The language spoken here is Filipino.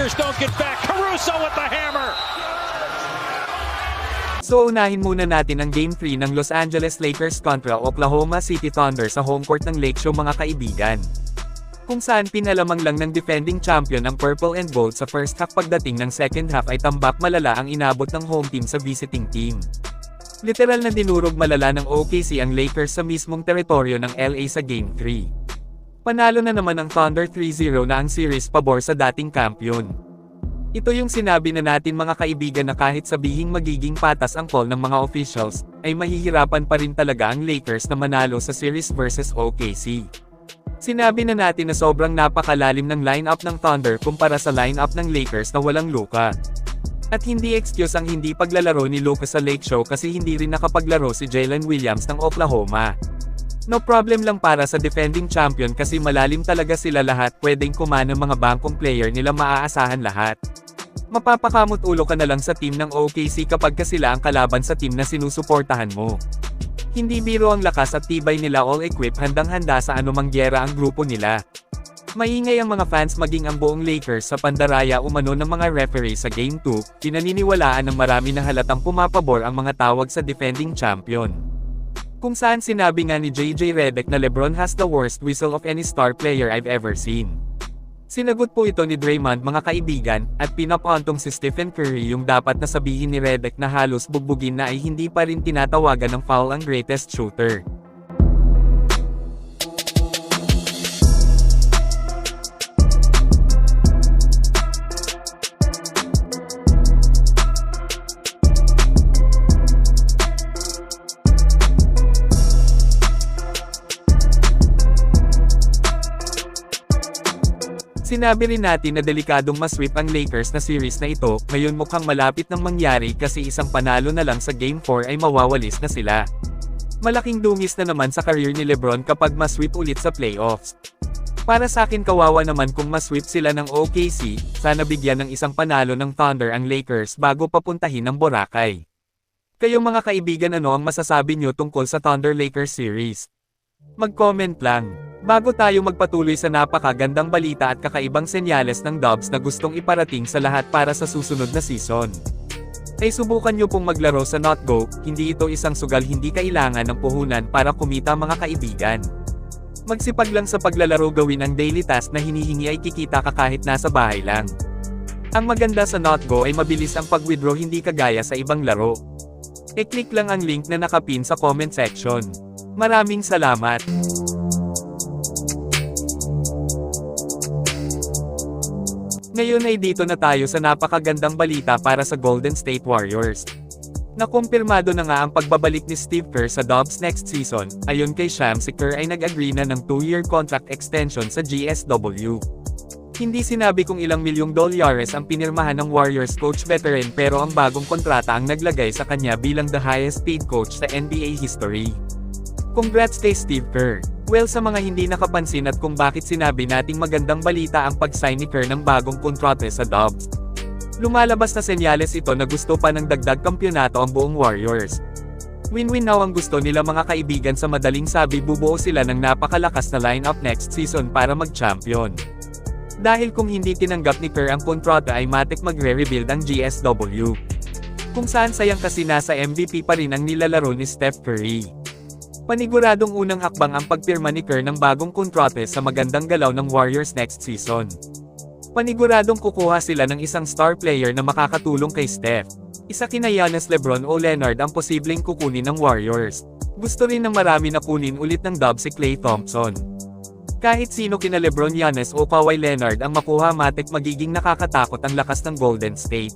Lakers don't get back. Caruso with the hammer. So unahin muna natin ang Game 3 ng Los Angeles Lakers kontra Oklahoma City Thunder sa home court ng Lake Show mga kaibigan. Kung saan pinalamang lang ng defending champion ang purple and gold sa first half, pagdating ng second half ay tambak malala ang inabot ng home team sa visiting team. Literal na dinurog malala ng OKC ang Lakers sa mismong teritoryo ng LA sa Game 3. Panalo na naman ang Thunder 3-0 na ang series pabor sa dating kampiyon. Ito yung sinabi na natin mga kaibigan na kahit sabihing magiging patas ang call ng mga officials, ay mahihirapan pa rin talaga ang Lakers na manalo sa series versus OKC. Sinabi na natin na sobrang napakalalim ng lineup ng Thunder kumpara sa lineup ng Lakers na walang Luka. At hindi excuse ang hindi paglalaro ni Luka sa Lake Show kasi hindi rin nakapaglaro si Jalen Williams ng Oklahoma. No problem lang para sa defending champion kasi malalim talaga sila lahat, pwedeng kumana mga bangkong player nila, maaasahan lahat. Mapapakamot ulo ka na lang sa team ng OKC kapag ka sila ang kalaban sa team na sinusuportahan mo. Hindi biro ang lakas at tibay nila, all-equipped, handang-handa sa anumang gyera ang grupo nila. Maingay ang mga fans maging ang buong Lakers sa pandaraya umano ng mga referee sa Game 2, pinaniniwalaan ng marami na halatang pumapabor ang mga tawag sa defending champion. Kung saan sinabi nga ni JJ Redick na LeBron has the worst whistle of any star player I've ever seen. Sinagot po ito ni Draymond mga kaibigan, at pinapuntong si Stephen Curry yung dapat na sabihin ni Redick na halos bugbugin na ay hindi pa rin tinatawagan ng foul ang greatest shooter. Sinabi rin natin na delikadong masweep ang Lakers na series na ito, ngayon mukhang malapit nang mangyari kasi isang panalo na lang sa Game 4 ay mawawalis na sila. Malaking dungis na naman sa career ni LeBron kapag masweep ulit sa playoffs. Para sa akin kawawa naman kung masweep sila ng OKC, sana bigyan ng isang panalo ng Thunder ang Lakers bago papuntahin ng Boracay. Kayo mga kaibigan, ano ang masasabi nyo tungkol sa Thunder-Lakers series? Mag-comment lang. Bago tayo magpatuloy sa napakagandang balita at kakaibang senyales ng Dubs na gustong iparating sa lahat para sa susunod na season, ay subukan nyo pong maglaro sa NotGo, hindi ito isang sugal, hindi kailangan ng puhunan para kumita mga kaibigan. Magsipag lang sa paglalaro, gawin ang daily task na hinihingi ay kikita ka kahit nasa bahay lang. Ang maganda sa NotGo ay mabilis ang pag-withdraw, hindi kagaya sa ibang laro. E-click lang ang link na nakapin sa comment section. Maraming salamat! Ngayon ay dito na tayo sa napakagandang balita para sa Golden State Warriors. Nakumpirmado na nga ang pagbabalik ni Steve Kerr sa Dubs next season. Ayon kay Sham, si Kerr ay nag-agree na ng 2-year contract extension sa GSW. Hindi sinabi kung ilang milyong dolyares ang pinirmahan ng Warriors coach veteran, pero ang bagong kontrata ang naglagay sa kanya bilang the highest paid coach sa NBA history. Congrats kay Steve Kerr! Well, sa mga hindi nakapansin at kung bakit sinabi nating magandang balita ang pag-sign ni Kerr ng bagong kontrata sa Dubs, lumalabas na senyales ito na gusto pa ng dagdag kampyonato ang buong Warriors. Win-win now ang gusto nila mga kaibigan, sa madaling sabi bubuo sila ng napakalakas na lineup next season para mag-champion. Dahil kung hindi tinanggap ni Kerr ang kontrata ay matik magre-rebuild ang GSW. Kung saan sayang kasi nasa MVP pa rin ang nilalaro ni Steph Curry. Paniguradong unang hakbang ang pagpirma ni Kerr ng bagong kontrata sa magandang galaw ng Warriors next season. Paniguradong kukuha sila ng isang star player na makakatulong kay Steph. Isa kina Giannis, LeBron o Leonard ang posibleng kukunin ng Warriors. Gusto rin ng marami na kunin ulit ng Dubs si Klay Thompson. Kahit sino kina LeBron, Giannis o Kawhi Leonard ang makuha, matik magiging nakakatakot ang lakas ng Golden State.